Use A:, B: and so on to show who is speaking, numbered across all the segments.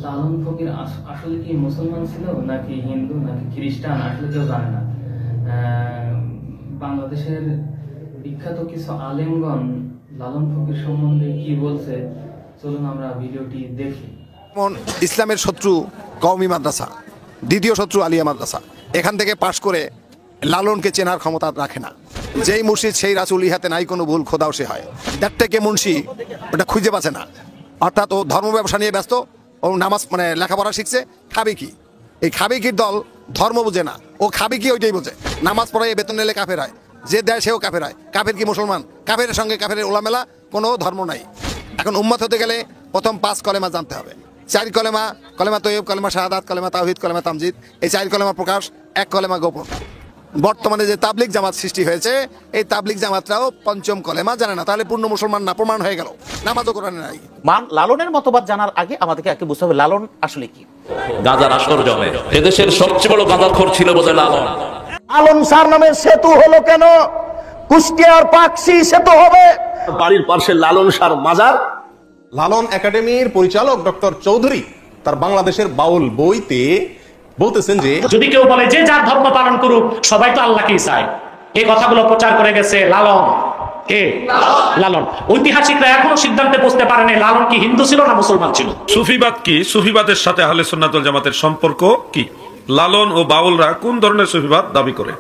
A: লালন ফকির আসলে কি মুসলমান ছিল নাকি হিন্দু নাকি খ্রিস্টান আসলে কেউ জানে না। বাংলাদেশের বিখ্যাত কিছু আলেমগণ লালন ফকির সম্বন্ধে কি বলছে, চলুন আমরা ভিডিওটি দেখি।
B: ইসলামের শত্রু কওমি মাদ্রাসা, দ্বিতীয় শত্রু আলিয়া মাদ্রাসা। এখান থেকে পাশ করে লালনকে চেনার ক্ষমতা রাখে না। যেই মুর্শিদ সেই রাসূল, ইহাতে নাই কোনো ভুল, খোদাও সে হয়। দ্যাট থেকে মুন্সি ওটা খুঁজে পাচ্ছে না। অর্থাৎ ও ধর্ম ব্যবসা নিয়ে ব্যস্ত, ও নামাজ মানে লেখাপড়া শিখছে। খাবে কি? এই খাবে কির দল ধর্ম বোঝে না, ও খাবে কি ওইটাই বোঝে। নামাজ পড়ায় বেতন নিলে কাফের হয়, যে দেয় সেও কাফের হয়। কাফের কি মুসলমান? কাফের সঙ্গে কাফের ওলামেলা কোনো ধর্ম নাই। এখন উম্মত হতে গেলে প্রথম 5 কলেমা জানতে হবে। 4 কলেমা, কলেমা তৈয়ব, কলেমা শাহাদাত, কলেমা তাওহীদ, কলেমা তামজিদ। এই 4 কলেমা প্রকাশ, 1 কলেমা গোপন। বর্তমানে যে তাবলিগ জামাত সৃষ্টি হয়েছে, এই তাবলিগ জামাতরাও 5ম কলেমা জানে না। তাহলে পূর্ণ মুসলমান না, প্রমাণ হয়ে গেল। নামাজও কোরআনে নাই।
C: লালনের মতবাদ জানার আগে আমাদেরকে আগে বুঝতে হবে লালন আসলে কি।
D: গাঁজার আসর জমে, এদেশের সবচেয়ে বড় গাঁজাখোর ছিল বোধহয় লালন।
E: লালন স্যার নামে সেতু হলো কেন? কুষ্টিয়ার পাকশি সেতু হবে।
F: বাড়ির পাশে লালন স্যার মাজার। লালন একাডেমির পরিচালক ডক্টর চৌধুরী তার বাংলাদেশের বাউল বইতে বলতেছেন যে
G: যদি কেউ বলে যে যার ধর্ম পালন করুক, সবাই তো আল্লাহকেই চায়। এই কথাগুলো প্রচার করে গেছে লালন। কে? লালন। ঐতিহাসিকরা এখনো সিদ্ধান্তে পৌঁছতে পারেনি লালন কি হিন্দু ছিল না মুসলমান ছিল।
H: সুফিবাদ কি? সুফিবাদের সাথে আহলে সুন্নাত ওয়াল জামাতের সম্পর্ক কি? লালন ও বাউলরা কোন ধরনের সুফিবাদ দাবি করে?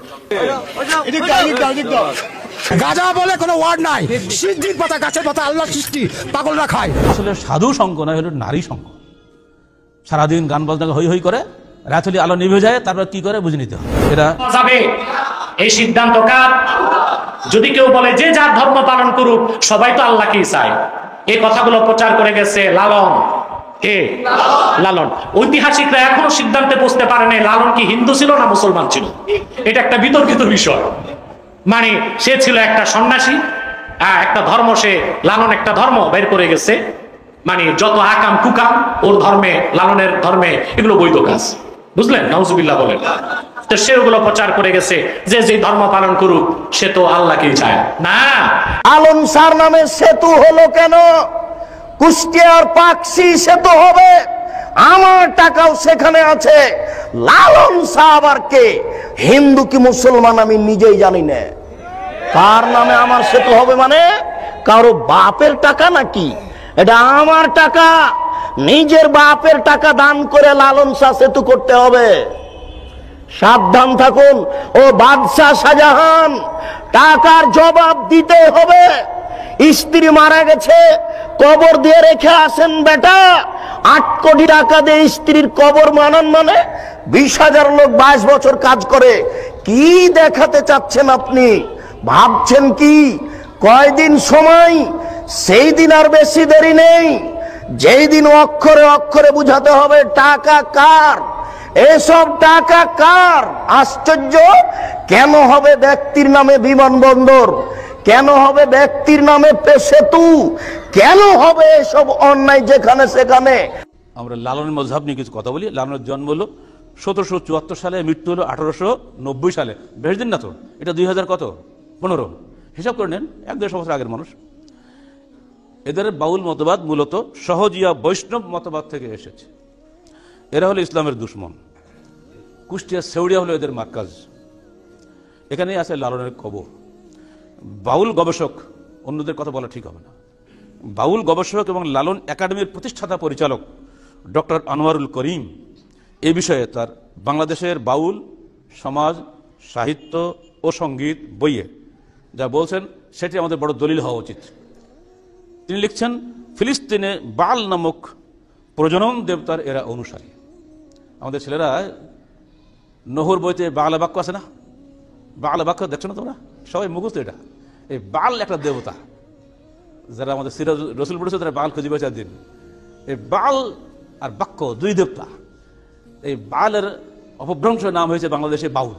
E: গাজা বলে কোনো ওয়ার্ড নাই। সিদ্ধির পাতা, গাছের পাতা, আল্লাহর সৃষ্টি, পাগলরা খায়।
I: আসলে সাধু সঙ্গ নয়, হলো নারী সঙ্গ। সারাদিন গান বাজনা হই হই করে, রাত হলে আলো নিভে যায়, তারপর কি করে বুঝে নিতে হবে। এরা
G: যাবে এই সিদ্ধান্ত কার? যদি কেউ বলে যে যার ধর্ম পালন করুক, সবাই তো আল্লাহকেই চায়। এই কথাগুলো প্রচার করে গেছে লালন। কে? লালন। ঐতিহাসিকরা এখনো সিদ্ধান্তে পৌঁছতে পারেনি লালন কি হিন্দু ছিল না মুসলমান ছিল। এটা একটা বিতর্কিত বিষয়। মানে সে ছিল একটা সন্ন্যাসী, একটা ধর্ম, সে লালন একটা ধর্ম বের করে গেছে। মানে যত আকাম কুকাম ওর ধর্মে, লালনের ধর্মে, এগুলো বৈধ কাজ। বুঝলেন? নাউজুবিল্লাহ বলেন। তো সে ওগুলো প্রচার করে গেছে যে যে ধর্ম পালন করুক সে তো আল্লাহকেই চায় না।
E: লালন স্যার নামে সেতু হলো কেন? কুষ্টিয়ার পাকশি সেতু হবে। আমার টাকাও সেখানে আছে। লালন সাহাব আর কে? হিন্দু কি মুসলমান আমি নিজেই জানি না। কার নামে আমার সেতু হবে? মানে কারো বাপের টাকা নাকি? এটা আমার টাকা। নিজের বাপের টাকা দান করে লালন শাহ সেতু করতে হবে। সাবধান থাকুন। ও বাদশাহ শাহজাহান, টাকার জবাব দিতে হবে। স্ত্রী মারা গেছে, কবর দিয়ে রেখে আসেন বেটা। 8 কোটি টাকা দিয়ে স্ত্রীর কবর মানান মানে 20,000 লোক 22 বছর কাজ করে। কি দেখাতে চাচ্ছেন আপনি? ভাবছেন কি? কয়দিন সময়? সেই দিন আর বেশি দেরি নেই। যেই দিন অক্ষরে অক্ষরে বুঝাতে হবে টাকা কার, এসব টাকা কার। আশ্চর্য! কেন হবে ব্যক্তির নামে বিমানবন্দর? কেন হবে ব্যক্তির নামে সেতু? কেন হবে এসব অন্যায় যেখানে সেখানে?
I: আমরা লালনের মযহাব নিয়ে কিছু কথা বলি। লালনের জন্ম হলো 1774 সালে, মৃত্যু হলো 1890 সালে। বেশ দিন না তো, এটা 2000 কত 15 হিসাব করে নেন, 1-1.5 বছর আগের মানুষ। এদের বাউল মতবাদ মূলত সহজিয়া বৈষ্ণব মতবাদ থেকে এসেছে। এরা হলো ইসলামের দুশ্মন। কুষ্টিয়া সেউড়িয়া হলো এদের মার্কাজ। এখানেই আছে লালনের কবর। বাউল গবেষক, অন্যদের কথা বলা ঠিক হবে না, বাউল গবেষক এবং লালন একাডেমির প্রতিষ্ঠাতা পরিচালক ডক্টর আনোয়ারুল করিম এ বিষয়ে তার বাংলাদেশের বাউল সমাজ, সাহিত্য ও সঙ্গীত বইয়ে যা বলছেন সেটি আমাদের বড় দলিল হওয়া উচিত। তিনি লিখছেন, ফিলিস্তিনে বাল নামক প্রজনন দেবতার এরা অনুসারী। আমাদের ছেলেরা নহর বইতে বাংলা বাক্য আছে না? বাংলা বাক্য দেখছো না তোমরা? সবাই মুখস্থ এটা। এই বাল একটা দেবতা, যারা আমাদের সিরাজ রসুল পড়েছে তারা বাল খুঁজে পেয়েছে দিন। এই বাল আর বাক্য দুই দেবতা। এই বালের অপভ্রংশ নাম হয়েছে বাংলাদেশে বাউল।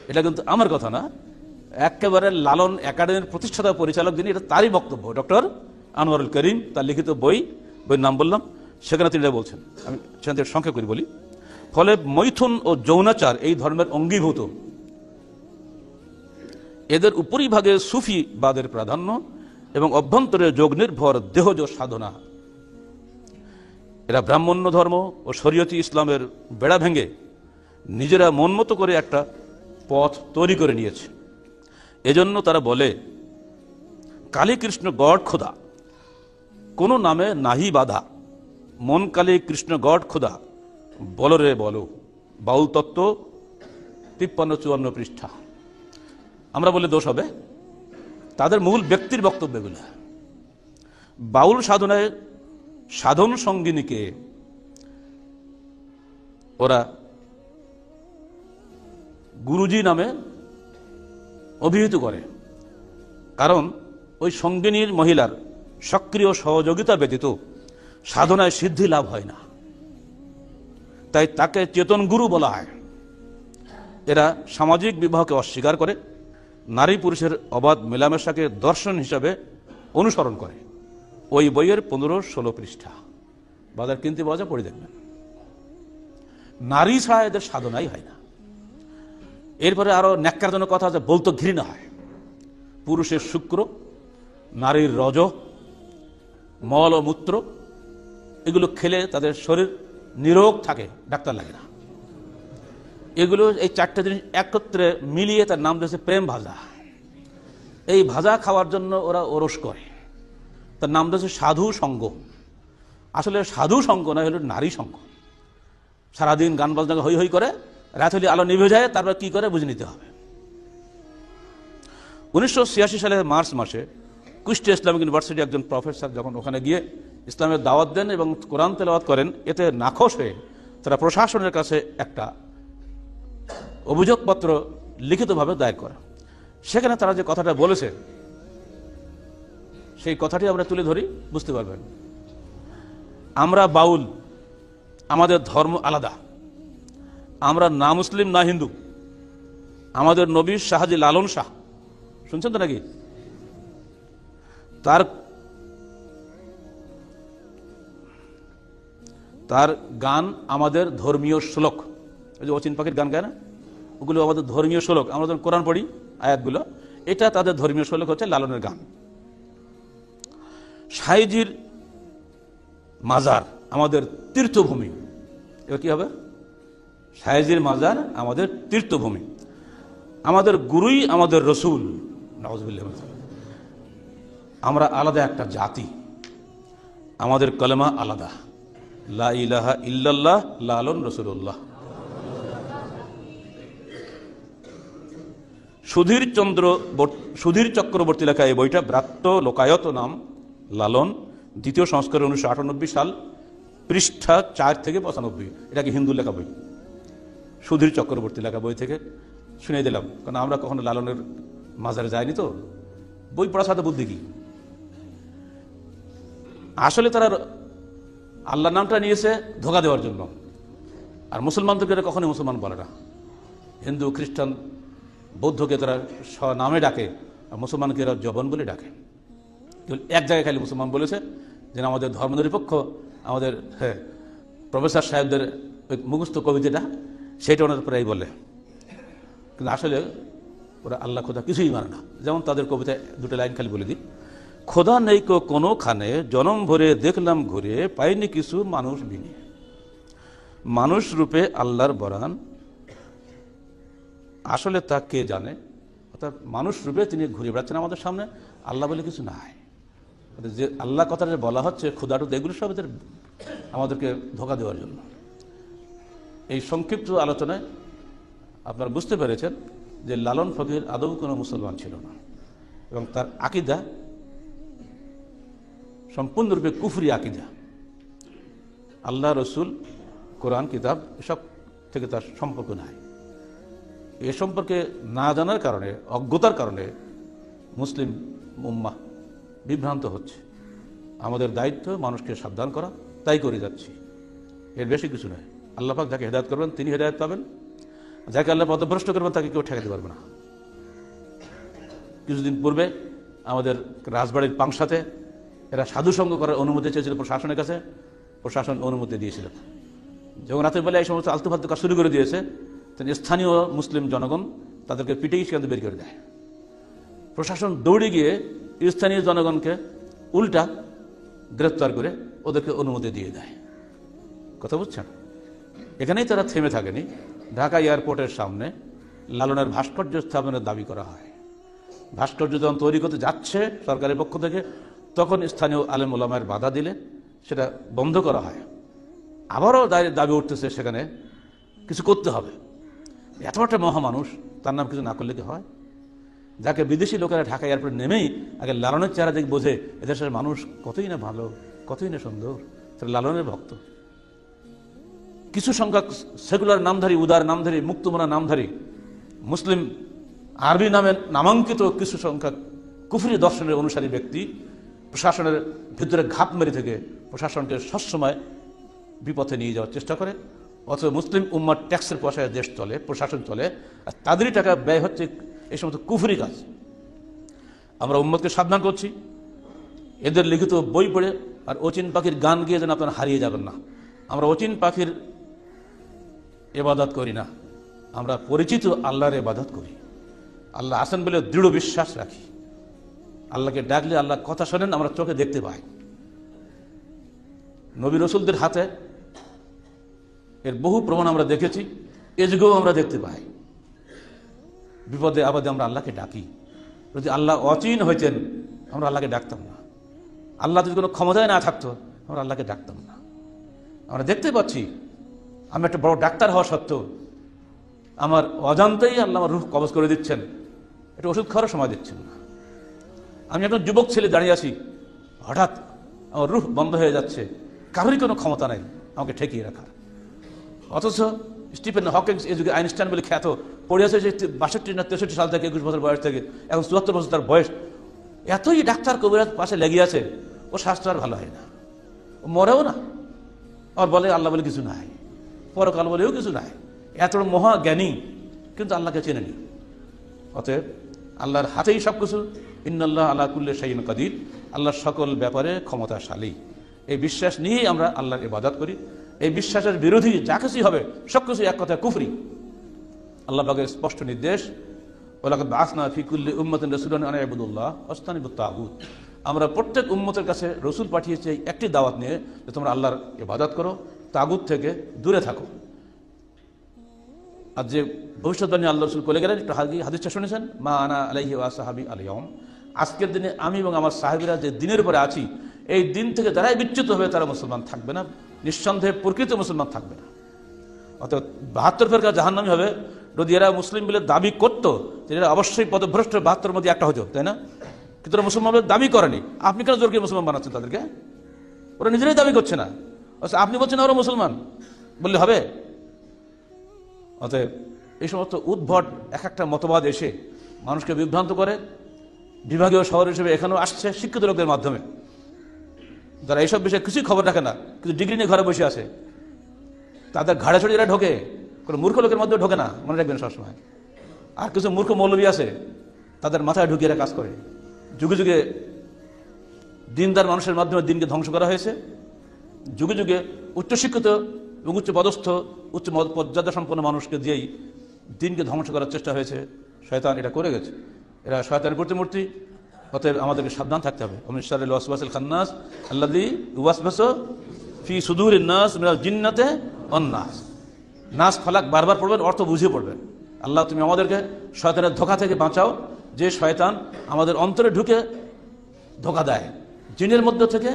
I: এটা কিন্তু আমার কথা না, একেবারে লালন একাডেমির প্রতিষ্ঠাতা পরিচালক যিনি, এটা তারই বক্তব্য। ডক্টর আনোয়ারুল করিম তার লিখিত বইয়ের নাম বললাম, সেখানে তিনি এটা বলছেন। আমি সেখান থেকে সংক্ষেপ করে বলি। ফলে মৈথুন ও যৌনাচার এই ধর্মের অঙ্গীভূত। এদের উপরিভাগে সুফিবাদের প্রাধান্য এবং অভ্যন্তরে যোগ নির্ভর দেহজ সাধনা। এরা ব্রাহ্মণ্য ধর্ম ও শরীয়তি ইসলামের বেড়া ভেঙে নিজেরা মন মতো করে একটা পথ তৈরি করে নিয়েছে। এজন্য তারা বলে কালী কৃষ্ণ গড খোদা, কোনো নামে নাহি বাধা, মন কালী কৃষ্ণ গড খোদা, বলো রে বলো। বাউল তত্ত্ব 53-54 পৃষ্ঠা। আমরা বলে দোষ হবে? তাদের মূল ব্যক্তির বক্তব্যগুলো। বাউল সাধনায় সাধন সঙ্গিনীকে ওরা গুরুজি নামে অভিহিত করে, কারণ ওই সঙ্গিনীর মহিলার সক্রিয় সহযোগিতা ব্যতীত সাধনায় সিদ্ধি লাভ হয় না, তাই তাকে চেতন গুরু বলা হয়। এরা সামাজিক বিবাহকে অস্বীকার করে, নারী পুরুষের অবাধ মেলামেশাকে দর্শন হিসাবে অনুসরণ করে। ওই বইয়ের 15-16 পৃষ্ঠা বাজার কিনতে বাজার পড়ে দেখবেন। নারী ছাড়া এদের সাধনাই হয় না। এরপরে আরো ন্যাক্কারজনক কথা আছে, বলতো ঘৃণা হয়। পুরুষের শুক্র, নারীর রজ, মল ও মূত্র, এগুলো খেলে তাদের শরীর নিরোগ থাকে, ডাক্তার লাগে না। এগুলো এই 4টে জিনিস একত্রে মিলিয়ে তার নাম দিয়েছে প্রেম ভাজা। এই ভাজা খাওয়ার জন্য ওরা ওরস করে, তার নাম দিয়েছে সাধু সঙ্গ। আসলে সাধু সঙ্গ নয়, হলো নারী সঙ্গ। সারাদিন গান বাজনা হই হই করে, রাত হলে আলো নিভে যায়, তারপর কি করে বুঝে নিতে হবে। 1986 সালের মার্চ মাসে কুষ্টিয়া ইসলামিক ইউনিভার্সিটি একজন প্রফেসর যখন ওখানে গিয়ে ইসলামের দাওয়াত দেন এবং কোরআন তেলাওয়াত করেন, এতে নাখোশ হয়ে তারা প্রশাসনের কাছে একটা অভিযোগপত্র লিখিতভাবে দায়ের করে। সেখানে তারা যে কথাটা বলেছে সেই কথাটি আমরা তুলে ধরি, বুঝতে পারবেন। আমরা বাউল, আমাদের ধর্ম আলাদা, আমরা না মুসলিম না হিন্দু, আমাদের নবী শাহজি লালন শাহ, শুনছেন তো নাকি? তার গান আমাদের ধর্মীয় শ্লোক। ওই যে অচিন পাখির গান গায় না, ওগুলো আমাদের ধর্মীয় শ্লোক। আমরা যখন কোরআন পড়ি আয়াতগুলো, এটা তাদের ধর্মীয় শ্লোক হচ্ছে লালনের গান। সাইজির মাজার আমাদের তীর্থভূমি। এবার কি হবে? সাইজির মাজার আমাদের তীর্থভূমি, আমাদের গুরুই আমাদের রসুল। নাউজুবিল্লাহ। আমরা আলাদা একটা জাতি, আমাদের কলেমা আলাদা, লা ইলাহা ইল্লাল্লাহ লালন রসুল্লাহ। সুধীর চক্রবর্তী লেখা এই বইটা, ব্রাত্য লোকায়ত নাম লালন, দ্বিতীয় সংস্করণ 1998 সাল, পৃষ্ঠা 4 থেকে 95। এটাকে হিন্দু লেখা বই, সুধীর চক্রবর্তী লেখা বই থেকে শুনিয়ে দিলাম, কারণ আমরা কখনো লালনের মাজারে যাইনি তো। বই পড়ার সাথে বুদ্ধি কি? আসলে তারা আল্লাহর নামটা নিয়েছে ধোঁকা দেওয়ার জন্য। আর মুসলমানদেরকে কখনোই মুসলমান বলে না। হিন্দু, খ্রিস্টান, বৌদ্ধকে তারা নামে ডাকে, আর মুসলমানকে এরা জবন বলে ডাকে। এক জায়গায় খালি মুসলমান বলেছে যে আমাদের ধর্মনিরপেক্ষ, আমাদের প্রফেসর সাহেবদের ওই মুখস্থ কবিতাটা, সেটা ওনাদের প্রায় বলে। কিন্তু আসলে ওরা আল্লাহ খোদা কিছুই মানে না। যেমন তাদের কবিতায় 2টা লাইন খালি বলে দিই। খোদা নেই কোনোখানে, জনম ভরে দেখলাম ঘুরে, পাইনি কিছু মানুষ বিনে, মানুষ রূপে আল্লাহর বরান, আসলে তা কে জানে। অর্থাৎ মানুষ রূপে তিনি ঘুরে বেড়াচ্ছেন আমাদের সামনে, আল্লাহ বলে কিছু নাই। যে আল্লাহ কথাটা বলা হচ্ছে খোদাটুদ, এগুলো সব আমাদেরকে ধোঁকা দেওয়ার জন্য। এই সংক্ষিপ্ত আলোচনায় আপনারা বুঝতে পেরেছেন যে লালন ফকির আদৌ কোনো মুসলমান ছিল না, এবং তার আকীদা সম্পূর্ণরূপে কুফরি আকীদা। আল্লাহ, রসুল, কোরআন, কিতাব এসব থেকে তার সম্পর্ক নাই। এ সম্পর্কে না জানার কারণে, অজ্ঞতার কারণে মুসলিম উম্মাহ বিভ্রান্ত হচ্ছে। আমাদের দায়িত্ব মানুষকে সাবধান করা, তাই করে যাচ্ছি, এর বেশি কিছু নয়। আল্লাহ পাক যাকে হেদায়েত করবেন তিনি হেদায়েত পাবেন, যাকে আল্লাহ পথভ্রষ্ট করবেন তাকে কেউ ঠেকাতে পারবে না। কিছুদিন পূর্বে আমাদের রাজবাড়ির পাংশাতে এরা সাধুসঙ্গ করার অনুমতি চেয়েছিল প্রশাসনের কাছে, প্রশাসন অনুমতি দিয়েছিল। যখন রাতের বেলা এই সমস্ত আলতু ফালতু কাজ শুরু করে দিয়েছে, স্থানীয় মুসলিম জনগণ তাদেরকে পিটেই সেখানে বের করে দেয়। প্রশাসন দৌড়ে গিয়ে স্থানীয় জনগণকে উল্টা গ্রেফতার করে ওদেরকে অনুমতি দিয়ে দেয়। কথা বুঝছেন? এখানেই তারা থেমে থাকেনি। ঢাকা এয়ারপোর্টের সামনে লালনের ভাস্কর্য স্থাপনের দাবি করা হয়। ভাস্কর্য যখন তৈরি করতে যাচ্ছে সরকারের পক্ষ থেকে, তখন স্থানীয় আলেম ওলামায়ের বাধা দিলে সেটা বন্ধ করা হয়। আবারও দাবি উঠতেছে সেখানে কিছু করতে হবে। এত একটা মহামানুষ, তার নাম কিছু না করলে কি হয়? যাকে বিদেশি লোকেরা ঢাকা এয়ারপোর্টে নেমেই আগে লালনের চেহারা দেখে বোঝে এদেশের মানুষ কতই না ভালো, কতই না সুন্দর, তারা লালনের ভক্ত। কিছু সংখ্যক সেকুলার নামধারী, উদার নামধারী, মুক্তমনা নামধারী, মুসলিম আরবি নামে নামাঙ্কিত কিছু সংখ্যক কুফরি দর্শনের অনুসারী ব্যক্তি প্রশাসনের ভিতরে ঘাত মেরে থেকে প্রশাসনকে সবসময় বিপথে নিয়ে যাওয়ার চেষ্টা করে। অথচ মুসলিম উম্মার ট্যাক্সের পয়সায় দেশ চলে, প্রশাসন চলে, আর তাদেরই টাকা ব্যয় হচ্ছে এই সমস্ত কুফরি কাজ। আমরা উম্মতকে সাবধান করছি, এদের লিখিত বই পড়ে আর অচিন পাখির গান গিয়ে যেন আপনারা হারিয়ে যাবেন না। আমরা অচিন পাখির ইবাদত করি না, আমরা পরিচিত আল্লাহর ইবাদত করি। আল্লাহ আছেন বলে দৃঢ় বিশ্বাস রাখি। আল্লাহকে ডাকলে আল্লাহ কথা শোনেন, আমরা চোখে দেখতে পাই। নবী রসুলদের হাতে এর বহু প্রমাণ আমরা দেখেছি, এ যুগেও আমরা দেখতে পাই। বিপদে আপদে আমরা আল্লাহকে ডাকি। যদি আল্লাহ অচিন হইতেন আমরা আল্লাহকে ডাকতাম না। আল্লাহ যদি কোনো ক্ষমতায় না থাকতো আমরা আল্লাহকে ডাকতাম না। আমরা দেখতে পাচ্ছি, আমি একটা বড় ডাক্তার হওয়া সত্ত্বেও আমার অজান্তেই আল্লাহ আমার রূহ কবজ করে দিচ্ছেন, এটা ওষুধ খাওয়ার সময় দিচ্ছেন না। আমি একজন যুবক ছেলে দাঁড়িয়ে আছি, হঠাৎ আমার রূহ বন্ধ হয়ে যাচ্ছে, কারোরই কোনো ক্ষমতা নাই আমাকে ঠেকিয়ে রাখার। অথচ স্টিফেন হকিংস এই যুগে আইনস্টাইন বলে খ্যাত, পড়ে আছে যে 62 না 63 সাল থেকে, 21 বছর বয়স থেকে এখন 74 বছর তার বয়স। এতই ডাক্তার কবিরাজ পাশে লেগে আছে, ও স্বাস্থ্য আর ভালো হয় না, ও মরেও না। আর বলে আল্লাহ বলে কিছু নাই, পরকাল বলেও কিছু নাই। এত মহা জ্ঞানী কিন্তু আল্লাহকে চেনেনি। অতএব আল্লাহর হাতেই সব কিছু। ইন্নাল্লাহ আলা কুল্লি শাইইন কাদির, আল্লাহর সকল ব্যাপারে ক্ষমতাশালী। এই বিশ্বাস নিয়েই আমরা আল্লাহর ইবাদত করি। এই বিশ্বাসের বিরোধী যা কিছুই হবে সব কিছু এক কথায় কুফরি। আল্লাহ পাকের স্পষ্ট নির্দেশ, ওয়ালাকাদ বাআসনা ফি কুল্লি উম্মাতিন রাসূলান আন ইবুদুল্লাহ ওয়াজতানিবুত তাগুত। আমরা প্রত্যেক উম্মতের কাছে রসুল পাঠিয়েছি একটি দাওয়াত নিয়ে, যে তোমরা আল্লাহর ইবাদত করো, তাগুত থেকে দূরে থাকো। আর যে ভবিষ্যৎবাণী আল্লাহ রসুল বলে গেলেন, একটু হাদিসটা শুনেছেন, মা আনা আলাইহি ওয়া সাহাবি আল ইয়াউম, আজকের দিনে আমি এবং আমার সাহাবীরা যে দিনের উপরে আছি, এই দিন থেকে যারাই বিচ্যুত হবে তারা মুসলমান থাকবে না, নিঃসন্দেহে প্রকৃত মুসলমান থাকবে না। অর্থাৎ 72 ফেরকা জাহান্নামী হবে। যদি এরা মুসলিম বলে দাবি করতো, এরা অবশ্যই পদভ্রষ্ট 72 মধ্যে একটা হতো, তাই না? কিন্তু ওরা মুসলমান বলে দাবি করেনি। আপনি কেন জোর করে মুসলমান বানাচ্ছেন তাদেরকে? ওরা নিজেরাই দাবি করছে না, আপনি বলছেন ওরা মুসলমান বললে হবে? অতএব এই সমস্ত উদ্ভট এক একটা মতবাদ এসে মানুষকে বিভ্রান্ত করে। বিভাগীয় শহর হিসেবে এখানেও আসছে শিক্ষিত লোকদের মাধ্যমে, যারা এইসব বিষয়ে কিছুই খবর রাখে না, কিন্তু ডিগ্রি নিয়ে ঘরে বসে আছে। তাদের ঘাড়ে চড়ে এরা ঢোকে, কোনো মূর্খ লোকের মধ্যে ঢোকে না, মনে রাখবেন সবসময়। আর কিছু মূর্খ মৌলবী আছে, তাদের মাথায় ঢুকিয়ে এরা কাজ করে। যুগে যুগে দিনদার মানুষের মাধ্যমে দিনকে ধ্বংস করা হয়েছে। যুগে যুগে উচ্চশিক্ষিত এবং উচ্চ পদস্থ, উচ্চ মর্যাদা সম্পন্ন মানুষকে দিয়েই দিনকে ধ্বংস করার চেষ্টা হয়েছে। শয়তান এটা করে গেছে, এরা শয়তানের প্রতিমূর্তি। অতএব আমাদেরকে সাবধান থাকতে হবে। ওমিন শাররিল ওয়াসওয়াসিল খান্নাস আল্লাযী ইউওয়াসওয়াসু ফি সুদুরিন নাস মিনাল জিন্নাতি ওয়ান নাস। নাস ফালাক বারবার পড়বেন, অর্থ বুঝিয়ে পড়বেন। আল্লাহ তুমি আমাদেরকে শয়তানের ধোঁকা থেকে বাঁচাও, যে শয়তান আমাদের অন্তরে ঢুকে ধোঁকা দেয়, জিনের মধ্য থেকে,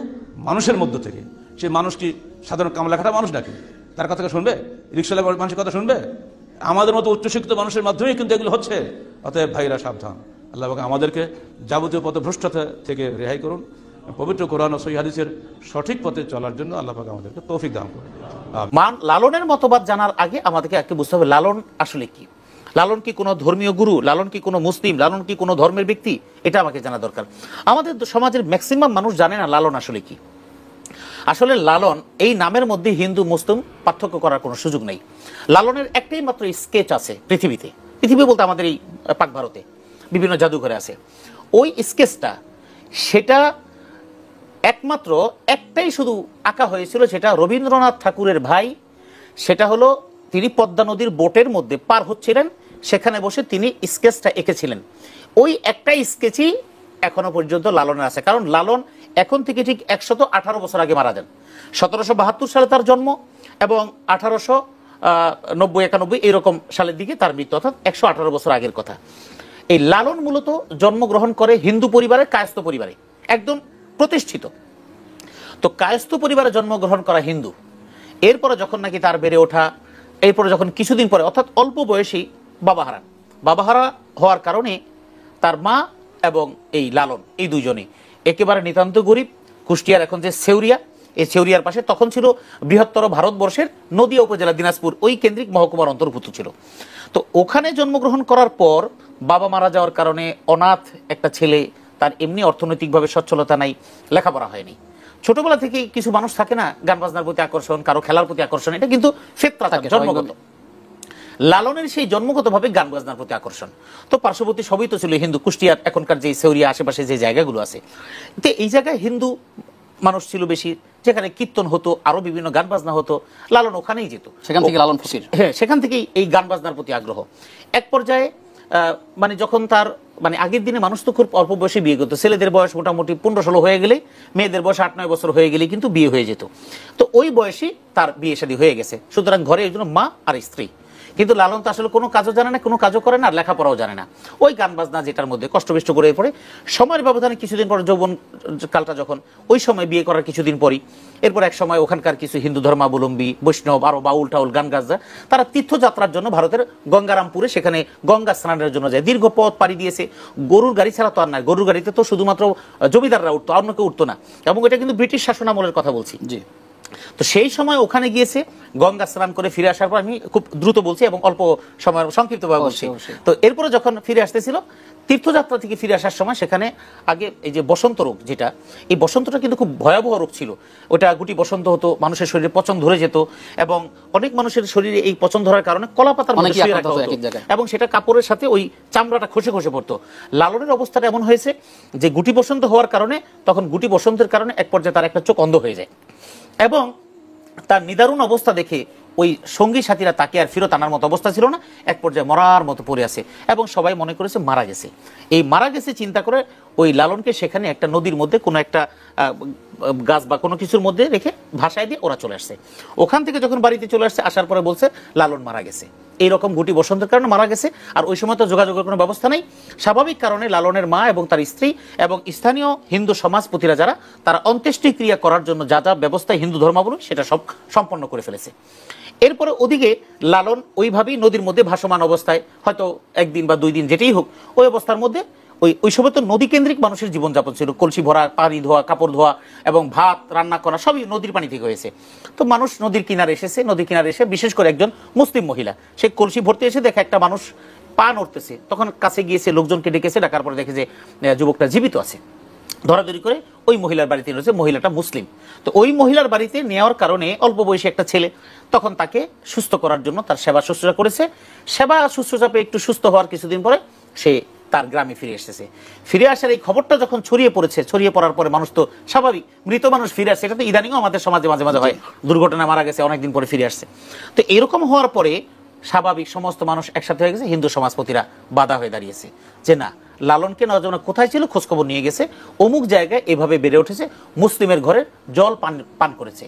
I: মানুষের মধ্য থেকে। সে মানুষ কি সাধারণ কামলাখাটা মানুষ নাকি? তার কথা শুনবে? রিক্সাওয়ালা মানুষের কথা শুনবে? আমাদের মতো উচ্চশিক্ষিত মানুষের মাধ্যমেই কিন্তু এগুলো হচ্ছে। অতএব ভাইরা সাবধান। আল্লাহ আমাদেরকে যাবতীয় পথভ্রষ্টতা থেকে রেহাই করুন। পবিত্র কোরআন ও সহিহ হাদিসের সঠিক পথে চলার জন্য আল্লাহ পাক আমাদেরকে তৌফিক দান করুন।
C: লালনের মতবাদ জানার আগে আমাদেরকে একটু বুঝতে হবে লালন আসলে কি। লালন কি কোনো ধর্মীয় গুরু? লালন কি কোনো মুসলিম? লালন কি কোনো ধর্মের ব্যক্তি? এটা আমাকে জানা দরকার। আমাদের সমাজের ম্যাক্সিমাম মানুষ জানে না লালন আসলে কি। আসলে লালন এই নামের মধ্যে হিন্দু মুসলিম পার্থক্য করার কোনো সুযোগ নেই। লালনের একটাই মাত্র স্কেচ আছে পৃথিবীতে, পৃথিবী বলতে আমাদের এই পাক ভারতে বিভিন্ন জাদুঘরে আছে। ওই স্কেচটা, সেটা একমাত্র একটাই শুধু আঁকা হয়েছিল, সেটা রবীন্দ্রনাথ ঠাকুরের ভাই। সেটা হলো তিনি পদ্মা নদীর বোটের মধ্যে পার হচ্ছিলেন, সেখানে বসে তিনি স্কেচটা এঁকেছিলেন। ওই একটাই স্কেচই এখনো পর্যন্ত লালনের আছে। কারণ লালন এখন থেকে ঠিক 118 বছর আগে মারা যান। 1772 সালে তার জন্ম এবং 1890-91 এইরকম সালের দিকে তার মৃত্যু, অর্থাৎ 118 বছর আগের কথা। এই লালন মূলত জন্মগ্রহণ করে হিন্দু পরিবারে, কায়স্থ পরিবারে, একদম প্রতিষ্ঠিত। তো কায়স্থ পরিবারে জন্মগ্রহণ করা হিন্দু, এরপরে যখন নাকি তার বেড়ে ওঠা, এরপরে যখন কিছুদিন পরে অর্থাৎ অল্প বয়সেই বাবাহারা হওয়ার কারণে তার মা এবং এই লালন এই দুজনে একেবারে নিতান্ত গরিব। কুষ্টিয়ার এখন যে সেউরিয়া, এই সেউরিয়ার পাশে তখন ছিল বৃহত্তর ভারতবর্ষের নদিয়া উপজেলা দিনাজপুর, ওই কেন্দ্রিক মহকুমার অন্তর্ভুক্ত ছিল। তো ওখানে জন্মগ্রহণ করার পর বাবা মারা যাওয়ার কারণে অনাথ একটা ছেলে, তার এমনি অর্থনৈতিকভাবে সচ্ছলতা নাই, লেখাপড়া হয়নি। ছোটবেলা থেকে কিছু মানুষ থাকে না, গান বাজনার প্রতি আকর্ষণ, কারো খেলার প্রতি আকর্ষণ, এটা কিন্তু ফিতরাত, জন্মগত। লালনের সেই জন্মগতভাবে গান বাজনার প্রতি আকর্ষণ। তো পার্শ্ববর্তী সবই তো ছিল হিন্দু, কুষ্টিয়ার এখনকার যে সেউরিয়া আশেপাশে যে জায়গাগুলো আছে, তো এই জায়গায় হিন্দু মানুষ ছিল বেশি, যেখানে কীর্তন হতো, আরো বিভিন্ন গান বাজনা হতো। লালন ওখানেই যেত,
J: সেখান থেকে লালন ফকির,
C: হ্যাঁ, সেখান থেকেই এই গান বাজনার প্রতি আগ্রহ। এক পর্যায়ে মানে যখন তার মানে আগের দিনে মানুষ তো খুব অল্প বয়সে বিয়ে করতো, ছেলেদের বয়স মোটামুটি 15-16 হয়ে গেলে, মেয়েদের বয়স 8-9 বছর হয়ে গেলে কিন্তু বিয়ে হয়ে যেত। তো ওই বয়সে তার বিয়ে শাদী হয়ে গেছে, সুতরাং ঘরে একজন মা আর স্ত্রী। কিন্তু লালন তো আসলে কোনো কাজও জানে না, কোনো কাজও করে না, আর লেখাপড়াও জানে না, ওই গান বাজনা যেটার মধ্যে কষ্টবিষ্ট করে পড়ে। সময়ের ব্যবধানে কিছুদিন পর যৌবন কালটা যখন, ওই সময় বিয়ে করার কিছুদিন পরই এরপর এক সময় ওখানকার কিছু হিন্দু ধর্মাবলম্বী, বৈষ্ণব, আরো বাউল টাউল গান গাছ, তারা তীর্থযাত্রার জন্য ভারতের গঙ্গারামপুরে সেখানে গঙ্গা স্নানের জন্য যায়। দীর্ঘ পথ পাড়ি দিয়েছে, গরুর গাড়ি ছাড়া তো আর নাই, গরুর গাড়িতে তো শুধুমাত্র জমিদাররা উঠতো, অন্য কেউ উঠতো না, এবং এটা কিন্তু ব্রিটিশ শাসনামলের কথা বলছি। জি। তো সেই সময় ওখানে গিয়েছে, গঙ্গা স্নান করে ফিরে আসার পর, আমি খুব দ্রুত বলছি এবং অল্প সময় সংক্ষিপ্তভাবে বলছি। তো এরপরে যখন ফিরে আসতেছিল, তীর্থযাত্রা থেকে ফিরে আসার সময় সেখানে আগে এই যে বসন্ত রোগ, যেটা এই বসন্তটা কিন্তু খুব ভয়াবহ রোগ ছিল, ওটা গুটি বসন্ত হতো, মানুষের শরীরে পচন ধরে যেত, এবং অনেক মানুষের শরীরে এই পচন ধরার কারণে কলাপাতার মধ্যে শুয়ে রাখা হতো, এবং সেটা কাপড়ের সাথে ওই চামড়াটা খসে খসে পড়তো। লালনের অবস্থাটা এমন হয়েছে যে গুটি বসন্ত হওয়ার কারণে, তখন গুটি বসন্তের কারণে এক পর্যায়ে তার একটা চোখ অন্ধ হয়ে যায়, এবং তার নিদারুণ অবস্থা দেখে ওই সঙ্গী সাথীরা তাকে আর ফিরত আনার মতো অবস্থা ছিল না, এক পর্যায়ে মরার মতো পড়ে আছে, এবং সবাই মনে করেছে মারা গেছে। এই মারা গেছে চিন্তা করে ওই লালনকে সেখানে একটা নদীর মধ্যে কোনো একটা গাছ বা কোনো কিছুর মধ্যে রেখে ভাসায় দিয়ে ওরা চলে আসছে। ওখান থেকে যখন বাড়িতে চলে আসছে, আসার পরে বলছে লালন মারা গেছে, এইরকম গুটি বসন্তের কারণে মারা গেছে। আর ওই সময় তো যোগাযোগের কোনো ব্যবস্থা নেই, স্বাভাবিক কারণে লালনের মা এবং তার স্ত্রী এবং স্থানীয় হিন্দু সমাজপতিরা যারা, তারা অন্ত্যেষ্টিক্রিয়া করার জন্য যা যা ব্যবস্থা হিন্দু ধর্মাবলম্বী সেটা সব সম্পন্ন করে ফেলেছে। এরপরে ওদিকে লালন ওইভাবেই নদীর মধ্যে ভাসমান অবস্থায়, হয়তো একদিন বা 2 দিন যেটাই হোক, ওই অবস্থার মধ্যে ওই সময় তো নদী কেন্দ্রিক মানুষের জীবনযাপন ছিল, কলসি ভরা, পানি ধোয়া, কাপড় ধোয়া এবং ভাত রান্না করা সবই নদীর পানি থেকে হয়েছে। তো মানুষ নদীর কিনারে এসেছে, নদীর কিনারে এসে বিশেষ করে একজন মুসলিম মহিলা, সে কলসি ভরতে এসে দেখে একটা মানুষ পা নড়তেছে, তখন কাছে গিয়েছে, লোকজনকে ডেকেছে, ডাকার পরে দেখে যে যুবকটা জীবিত আছে, ধরাধরি করে ওই মহিলার বাড়িতে রয়েছে, মহিলাটা মুসলিম। তো ওই মহিলার বাড়িতে নেওয়ার কারণে অল্প বয়সী একটা ছেলে, তখন তাকে সুস্থ করার জন্য তার সেবা শুশ্রূষা করেছে। সেবা শুশ্রূষা পেয়ে একটু সুস্থ হওয়ার কিছুদিন পরে সে তার গ্রামে ফিরে এসেছে। ফিরে আসার এই খবরটা যখন ছড়িয়ে পড়েছে, ছড়িয়ে পড়ার পরে মানুষ তো স্বাভাবিক, মৃত মানুষ ফিরে আসছে, এটা তো ইদানিংও আমাদের সমাজে মাঝে মাঝে হয়, দুর্ঘটনা মারা গেছে, অনেকদিন পরে ফিরে আসছে। তো এরকম হওয়ার পরে স্বাভাবিক সমস্ত মানুষ একসাথে হয়ে গেছে, হিন্দু সমাজপতিরা বাধা হয়ে দাঁড়িয়েছে যে না, লালনকে নজনা কোথায় ছিল খোঁজখবর নিয়ে গেছে, অমুক জায়গায় এভাবে বেড়ে উঠেছে, মুসলিমের ঘরের জল পান করেছে।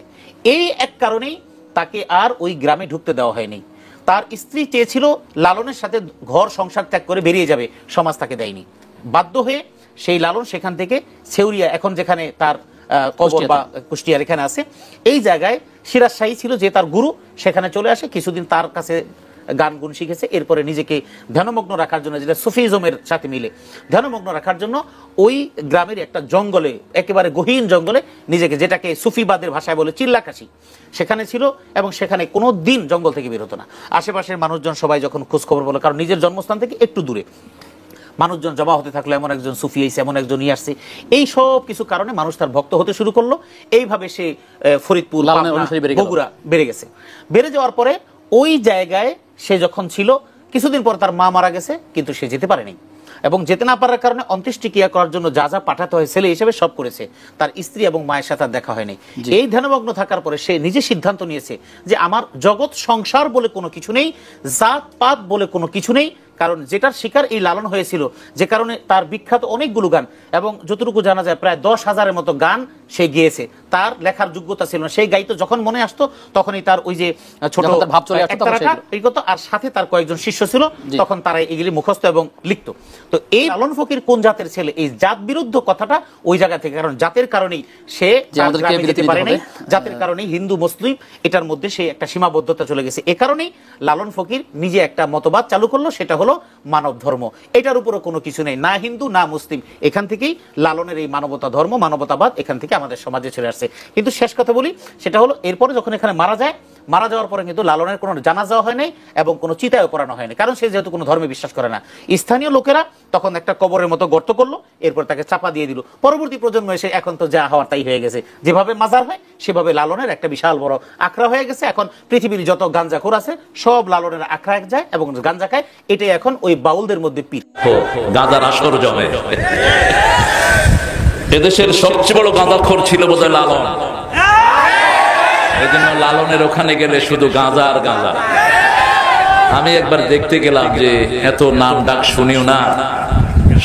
C: এই এক কারণেই তাকে আর ওই গ্রামে ঢুকতে দেওয়া হয়নি। তার স্ত্রী চেয়েছিল লালনের সাথে ঘর সংসার ত্যাগ করে বেরিয়ে যাবে, সমাজ তাকে দেয়নি। বাধ্য হয়ে সেই লালন সেখান থেকে সেউরিয়া, এখন যেখানে তার কবর বা কুষ্টিয়ার এখানে আছে, এই জায়গায় সিরাজ শাহী ছিল যে তার গুরু, সেখানে চলে আসে, কিছুদিন তার কাছে গান গুণ শিখেছে। এরপরে নিজেকে ধ্যানমগ্ন রাখার জন্য, যেটা সুফিজমের সাথে মিলে, ধ্যানমগ্ন রাখার জন্য ওই গ্রামের একটা জঙ্গলে, একেবারে গহীন জঙ্গলে নিজেকে, যেটাকে সুফিবাদের ভাষায় বলে চিল্লাকাশি, সেখানে ছিল, এবং সেখানে কোনো দিন জঙ্গল থেকে বের হতো না। আশেপাশের মানুষজন সবাই যখন খোঁজ খবর বলে, কারণ নিজের জন্মস্থান থেকে একটু দূরে, মানুষজন জমা হতে থাকলো, এমন একজন সুফি এসে, এমন একজন নিয়ে আসছে, এই সব কিছু কারণে মানুষ তার ভক্ত হতে শুরু করলো। এইভাবে সে ফরিদপুর, বগুড়া বেড়ে গেছে। বেড়ে যাওয়ার পরে ওই জায়গায় সে যখন ছিল, কিছুদিন পর তার মা মারা গেছে, কিন্তু সে যেতে পারেনি, এবং যেতে না পারার কারণে অন্ত্যেষ্টিক্রিয়া করার জন্য যা যা পাঠাতে হয় ছেলে হিসেবে সব করেছে, তার স্ত্রী এবং মায়ের সাথে দেখা হয়নি। এই ধ্যানমগ্ন থাকার পরে সে নিজে সিদ্ধান্ত নিয়েছে যে আমার জগৎ সংসার বলে কোনো কিছু নেই, জাত পাত বলে কোনো কিছু নেই, কারণ যেটার শিকার এই লালন হয়েছিল, যে কারণে তার বিখ্যাত অনেকগুলো গান, এবং যতটুকু জানা যায় প্রায় 10,000-এর মতো গান সে গিয়েছে। তার লেখার যোগ্যতা ছিল না, সেই গাইতো যখন মনে আসতো তখনই তার ওই যে ছোট
J: ভাব চলে আসতো
C: এই কথা, আর সাথে তার কয়েকজন শিষ্য ছিল, তখন তারা এগুলি মুখস্থ এবং লিখতো। তো এই লালন ফকির কোন জাতের ছেলে, এই জাত বিরুদ্ধ কথাটা ওই জায়গা থেকে, কারণ জাতের কারণেই সে যেতে পারে নাই, জাতের কারণেই হিন্দু মুসলিম এটার মধ্যে সে একটা সীমাবদ্ধতা চলে গেছে। এ কারণেই লালন ফকির নিজে একটা মতবাদ চালু করলো, সেটা হলো মানব ধর্ম। এটার উপরও কোনো কিছু নেই, না হিন্দু না মুসলিম। এখান থেকেই লালনের এই মানবতা ধর্ম, মানবতাবাদ এখান থেকে আমাদের সমাজে চলে আসছে। কিন্তু শেষ কথা বলি, সেটা হলো এরপরে যখন এখানে মারা যায়, মারা যাওয়ার পরে কিন্তু লালনের কোনো জানাজা হয় নাই এবং কোনো চিতায়ও করানো হয়নি, কারণ সে যেহেতু কোনো ধর্মে বিশ্বাস করে না। স্থানীয় লোকেরা তখন একটা কবরের মতো গর্ত করলো, এরপর তাকে চাপা দিয়ে দিল। পরবর্তী প্রজন্ম এসে এখন তো যা হওয়ার তাই হয়ে গেছে, যেভাবে মাজার হয় সেভাবে লালনের একটা বিশাল বড় আখড়া হয়ে গেছে। এখন পৃথিবীর যত গাঞ্জাখোর আছে সব লালনের আখড়ায় যায় এবং গাঞ্জা খায়। এটাই এখন ওই বাউলদের মধ্যে পীর,
D: গাঁজার আসর জমে। এদেশের সবচেয়ে বড় গাঁজাখোর ছিল বোধহয় লালন। এই জন্য লালনের ওখানে গেলে শুধু গাঁজা আর গাঁজা। আমি একবার দেখতে গেলাম যে এত নাম ডাক শুনিও না,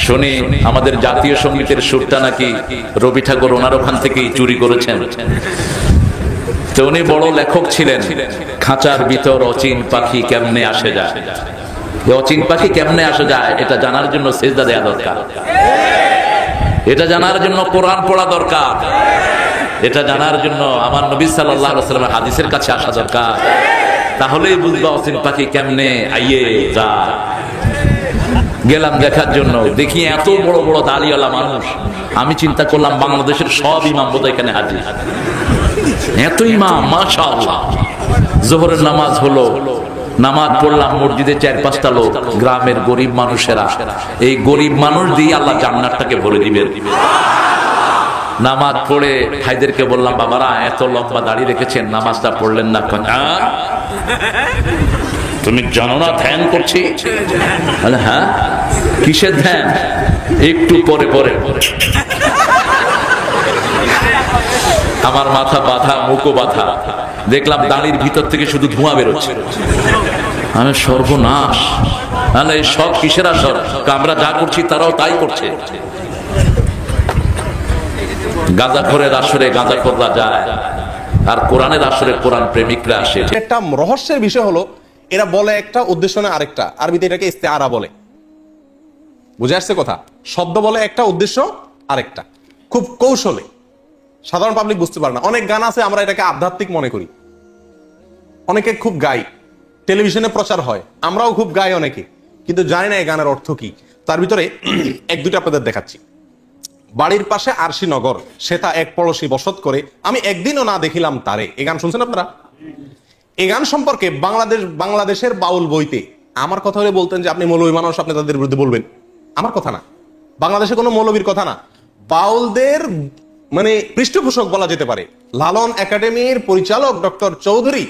D: শুনি আমাদের জাতীয় সঙ্গীতের সুরটা নাকি রবি ঠাকুর ওনার ওখান থেকেই চুরি করেছেন। তো উনি বড় লেখক ছিলেন, খাঁচার ভিতর অচিন পাখি কেমনে আসে যায়। অচিন পাখি কেমনে আসে যায় এটা জানার জন্য সেজদা দেয়া দরকার, এটা জানার জন্য কোরআন পড়া দরকার, এটা জানার জন্য আমার নবী সাল্লাল্লাহু আলাইহি ওয়াসাল্লামের হাদিসের কাছে আসা দরকার। তাহলেই বুঝবা অচিন পাখি কেমনে আইয়ে যায়। গেলাম দেখার জন্য, দেখি এত বড় বড় দাড়িওয়ালা মানুষ। আমি চিন্তা করলাম বাংলাদেশের সব ইমাম বোধহয় এখানে হাজির। এত ইমাম, মাশাআল্লাহ। যোহরের নামাজ হলো, নামাজ পড়লাম মসজিদে 4-5টা লোক, গ্রামের গরিব মানুষেরা। এই গরিব মানুষ দিয়ে আল্লাহ জান্নাতটাকে ভরে দিবেন। নামাজ পড়ে ভাইদেরকে বললাম, বাবারা এত লম্বা দাড়ি রেখেছেন, নামাজটা পড়লেন না কেন? তুমি জানো না ধ্যান করছি? হ্যাঁ, কিসের ধ্যান? একটু পরে পরে। আমার মাথা বাঁধা, মুখও বাঁধা, দেখলাম দাড়ির ভিতর থেকে শুধু ধোঁয়া বেরোচ্ছে। আমি সর্বনাশ, এই সব কিসের আসর? আমরা যা করছি তারাও তাই করছে। গাঁজাখোরের আসরে গাঁজাখোররা যায়, আর কোরআনের আসরে কোরআন প্রেমিকরা আসে।
F: একটা রহস্যের বিষয় হলো, এরা বলে একটা, উদ্দেশ্য না আরেকটা। আরবিতে এটাকে ইস্তেআরা বলে। বুঝে আসছে কথা? শব্দ বলে একটা, উদ্দেশ্য আরেকটা। খুব কৌশলে, সাধারণ পাবলিক বুঝতে পারে না। অনেক গান আছে আমরা এটাকে আধ্যাত্মিক মনে করি, অনেকে খুব গাই, টেলিভিশনে প্রচার হয়, আমরাও খুব গাই অনেকে, কিন্তু জানি না এই গানের অর্থ কি। তার ভিতরে 1-2টা আপনাদের দেখাচ্ছি। বাড়ির পাশে আরশি নগর, সেটা এক পড়শি বসত করে, আমি একদিনও না দেখিলাম তারে। এই গান শুনছেন আপনারা? এই গান সম্পর্কে বাংলাদেশের বাউল বইতে আমার কথা হলে বলতেন যে আপনি মৌলবী মানুষ, আপনি তাদের বিরুদ্ধে বলবেন। আমার কথা না, বাংলাদেশে কোনো মৌলবীর কথা না, বাউলদের মানে পৃষ্ঠপোষক বলা যেতে পারে। লালন একাডেমির পরিচালক ডক্টর চৌধুরী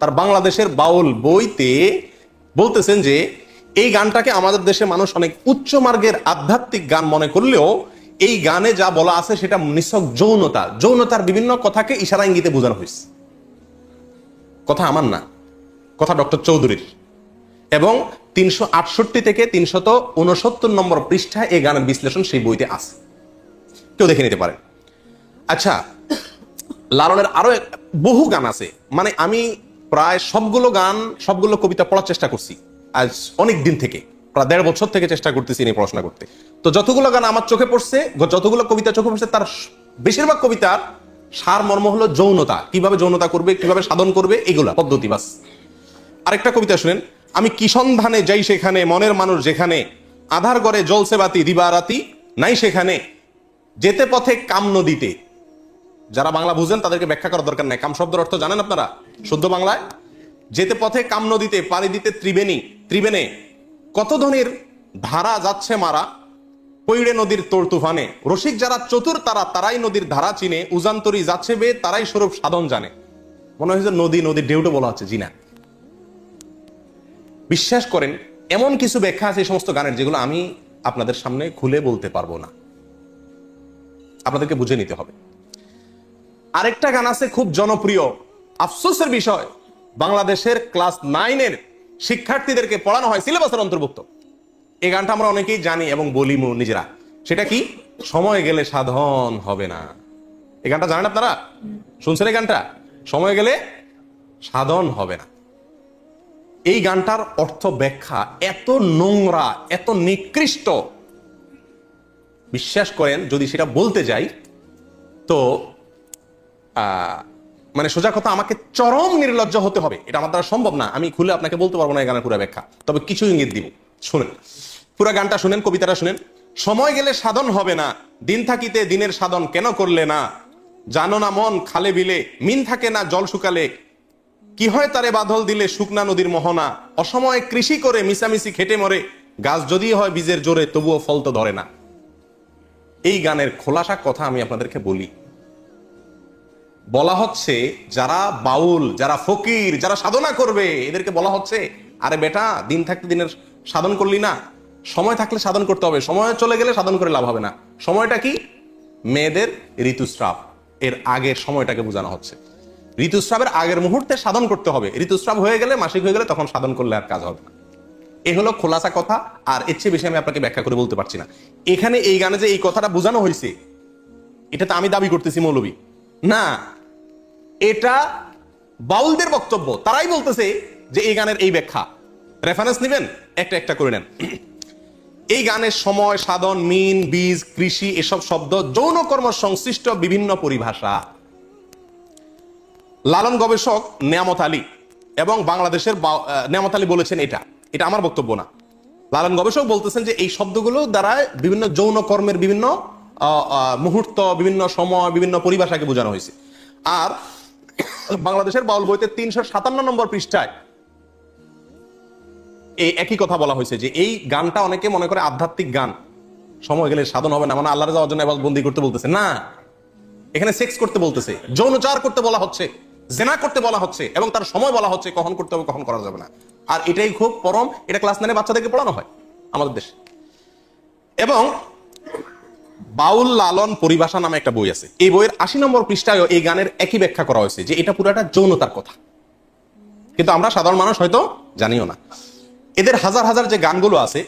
F: তার বাংলাদেশের বাউল বইতে বলতেছেন যে এই গানটাকে আমাদের দেশে মানুষ অনেক উচ্চ মার্গের আধ্যাত্মিক গান মনে করলেও এই গানে যা বলা আছে সেটা নিছক যৌনতা, যৌনতার বিভিন্ন কথাকে ইশারা ইঙ্গিতে বোঝানো হয়েছে। কথা আমার না, কথা ডক্টর চৌধুরীর। এবং 368 থেকে 369 নম্বর পৃষ্ঠায় এই গানের বিশ্লেষণ সেই বইতে আছে, কেউ দেখে নিতে পারেন। আচ্ছা, লালনের আরো বহু গান আছে, মানে আমি প্রায় সবগুলো গান, সবগুলো কবিতা পড়ার চেষ্টা করছি আজ অনেক দিন থেকে, প্রায় 1.5 বছর থেকে চেষ্টা করতেছি নিয়ে পড়াশোনা করতে। তো যতগুলো গান আমার চোখে পড়ছে, যতগুলো কবিতা চোখে পড়ছে, তার বেশিরভাগ কবিতার সার মর্ম হলো যৌনতা, কিভাবে যৌনতা করবে, কিভাবে সাধন করবে, এগুলা পদ্ধতি বাস। আরেকটা কবিতা শুনেন, আমি কি সন্ধানে যাই সেখানে, মনের মানুষ যেখানে, আধার ঘরে জ্বলছে বাতি দিবারাতি নাই সেখানে, যেতে পথে কাম নদীতে। যারা বাংলা বুঝেন তাদেরকে ব্যাখ্যা করার দরকার নাই, কাম শব্দের অর্থ জানেন আপনারা শুদ্ধ বাংলায়? যেতে পথে কাম নদীতে, পানি দিতে ত্রিবেণী, কত ধনির ধারা যাচ্ছে মারা, পইড়ে নদীর তোর তুফানে, রসিক যারা চতুর তারাই নদীর ধারা চিনে, উজান্তরি যাচ্ছে বে তারাই স্বরূপ সাধন জানে। মনে হয়েছে নদীর ঢেউটা বলা হচ্ছে, জি না। বিশ্বাস করেন এমন কিছু ব্যাখ্যা আছে এই সমস্ত গানের যেগুলো আমি আপনাদের সামনে খুলে বলতে পারবো না, আপনাদেরকে বুঝে নিতে হবে। আরেকটা গান আছে খুব জনপ্রিয়, আফসোসের বিষয়, বাংলাদেশের ক্লাস 9-এর শিক্ষার্থীদেরকে পড়ানো হয়, সিলেবাসের অন্তর্ভুক্ত, এই গানটা আমরা অনেকেই জানি এবং বলি নিজেরা। সেটা কি? সময় গেলে সাধন হবে না। এই গানটা জানেন আপনারা? শুনছেন এই গানটা? সময় গেলে সাধন হবে না। এই গানটার অর্থ ব্যাখ্যা এত নোংরা, এত নিকৃষ্ট, বিশ্বাস করেন যদি সেটা বলতে যাই তো মানে সোজা কথা, আমাকে চরম নির্লজ্জ হতে হবে। এটা আমার দ্বারা সম্ভব না, আমি খুলে আপনাকে বলতে পারবো না এই গানের পুরো ব্যাখ্যা, তবে কিছু ইঙ্গিত দিব। শুনেন, পুরো গানটা শুনেন, কবিতাটা শুনেন। সময় গেলে সাধন হবে না, দিন থাকিতে দিনের সাধন কেন করলে না? জানো না মন খালে বিলে মিন থাকে না জল শুকালে, কি হয় তারে বাদল দিলে শুকনা নদীর মোহনা, অসময়ে কৃষি করে মিশামিশি খেটে মরে, গাছ যদি হয় বীজের জোরে তবুও ফল তো ধরে না। এই গানের খোলাসা কথা আমি আপনাদেরকে বলি। বলা হচ্ছে যারা বাউল, যারা ফকির, যারা সাধনা করবে, এদেরকে বলা হচ্ছে আরে বেটা, দিন থাকতে দিনের সাধন করলি না, সময় থাকলে সাধন করতে হবে, সময় চলে গেলে সাধন করে লাভ হবে না। সময়টা কি? মেয়েদের ঋতুস্রাব, এর আগের সময়টাকে বোঝানো হচ্ছে। ঋতুস্রাবের আগের মুহূর্তে সাধন করতে হবে, ঋতুস্রাব হয়ে গেলে, মাসিক হয়ে গেলে তখন সাধন করলে আর কাজ হবে না। এই হলো খোলাসা কথা, আর এর চেয়ে বেশি আমি আপনাকে ব্যাখ্যা করে বলতে পারছি না। এখানে এই গানে যে এই কথাটা বোঝানো হয়েছে, এটা তো আমি দাবি করতেছি মৌলবী না, এটা বাউলদের বক্তব্য। তারাই বলতেছে যে এই গানের এই ব্যাখ্যা। রেফারেন্স নেবেন, একটা একটা করে নেন। এই গানের সময়, সাধন, মিন, বীজ, কৃষি এসব শব্দ যৌন কর্ম সংশ্লিষ্ট বিভিন্ন পরিভাষা। লালন গবেষক নেয়ামত আলী এবং বাংলাদেশের নেয়ামত আলী বলেছেন এটা আমার বক্তব্য না। লালন গবেষক বলতেছেন যে এই শব্দগুলো দ্বারা বিভিন্ন যৌন কর্মের বিভিন্ন মুহূর্ত, বিভিন্ন সময়, বিভিন্ন পরিভাষাকে বোঝানো হয়েছে। আর বাংলাদেশের বাউল বইতে 357 নম্বর পৃষ্ঠায় এই একই কথা বলা হয়েছে যে এই গানটা অনেকে মনে করে আধ্যাত্মিক গান, সময় গেলে সাধন হবে না, মানে আল্লাহর যাওয়ার জন্য বন্দি করতে বলতেছে না, এখানে সেক্স করতে বলতেছে, যৌনচার করতে বলা হচ্ছে, জেনা করতে বলা হচ্ছে, এবং তার সময় বলা হচ্ছে কখন করতে হবে কখন করা যাবে না। আর এটাই খুব পরম, এটা ক্লাস 9 বাচ্চাদেরকে পড়ানো হয় আমাদের দেশে। এবং বাউল লালন পরিভাষা নামে একটা বই আছে, এই বইয়ের 80 নম্বর পৃষ্ঠায় এই গানের একই ব্যাখ্যা করা হয়েছে যে এটা পুরাটা যৌনতার কথা, কিন্তু আমরা সাধারণ মানুষ হয়তো জানিও না। এদের হাজার হাজার যে গানগুলো আছে,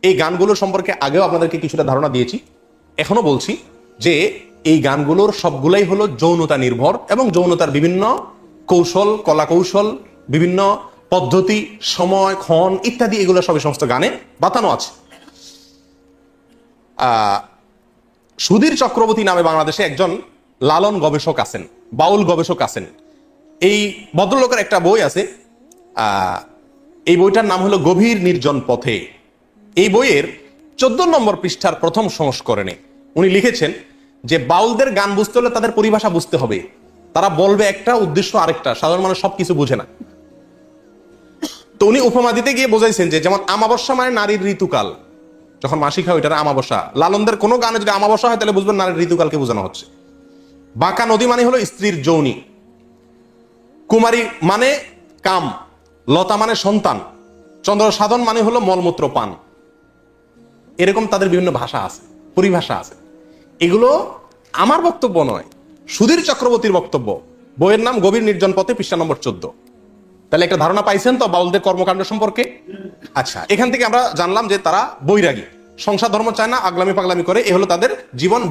F: এই গানগুলো সম্পর্কে আগেও আপনাদেরকে কিছুটা ধারণা দিয়েছি, এখনো বলছি যে এই গানগুলোর সবগুলাই হলো যৌনতা নির্ভর, এবং যৌনতার বিভিন্ন কৌশল, কলা কৌশল, বিভিন্ন পদ্ধতি, সময়, ক্ষণ ইত্যাদি, এগুলো সবই সমস্ত গানে বাতানো আছে। সুধীর চক্রবর্তী নামে বাংলাদেশে একজন লালন গবেষক আছেন, বাউল গবেষক আছেন। এই ভদ্রলোকের একটা বই আছে, এই বইটার নাম হলো গভীর নির্জন পথে। এই বইয়ের 14 নম্বর পৃষ্ঠার প্রথম সংস্করণে উনি লিখেছেন যে বাউলদের গান বুঝতে হলে তাদের পরিভাষা বুঝতে হবে। তারা বলবে একটা, উদ্দেশ্য আরেকটা, সাধারণ মানুষ সবকিছু বুঝে না। তো উনি উপমা দিতে গিয়ে বোঝাইছেন যে যেমন আমাবস্যা মানে নারীর ঋতুকাল, যখন মাসিক হয় ওইটার আমাবস্যা। লালনদের কোনো গানে যদি আমাবস্যা হয় তাহলে বুঝবেন নারীর ঋতুকালকে বোঝানো হচ্ছে। বাঁকা নদী মানে হলো স্ত্রীর যৌনি, কুমারী মানে কাম, লতা মানে সন্তান, চন্দ্র সাধন মানে হলো মলমূত্র পান। এরকম তাদের বিভিন্ন ভাষা আছে, পরিভাষা আছে। এগুলো আমার বক্তব্য নয়, সুধীর চক্রবর্তীর বক্তব্য। বইয়ের নাম গভীর নির্জন পথে, পৃষ্ঠা নম্বর 14। তাহলে একটা ধারণা পাইছেন তো বাউলদের কর্মকাণ্ড সম্পর্কে? আচ্ছা, এখান থেকে আমরা জানলাম যে তারা বৈরাগী, সংসার ধর্ম চায় না, আগলামি পাগলামি করে, এ হলো তাদের জীবন।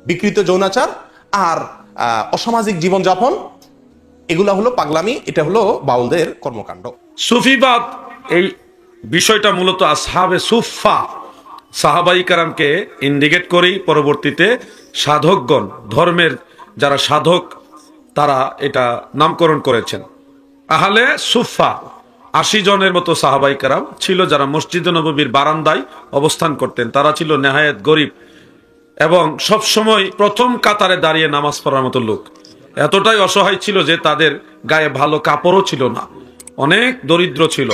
F: বিকৃত যৌনাচার আর অসামাজিক জীবনযাপন, এগুলা হলো পাগলামি, এটা হলো বাউলদের কর্মকাণ্ড।
H: সুফিবাদ এই বিষয়টা মূলত আসহাবে সুফা, সাহাবাই কারামকে ইন্ডিকেট করেই পরবর্তীতে সাধকগণ, ধর্মের যারা সাধক, তারা এটা নামকরণ করেছেন। আহলে সুফা 80 জনের মতো সাহাবাই কারাম ছিল যারা মসজিদ নববীর বারান্দায় অবস্থান করতেন। তারা ছিল নেহায়েত গরিব এবং সবসময় প্রথম কাতারে দাঁড়িয়ে নামাজ পড়ার মতো লোক। এতটাই অসহায় ছিল যে তাদের গায়ে ভালো কাপড়ও ছিল না, অনেক দরিদ্র ছিল।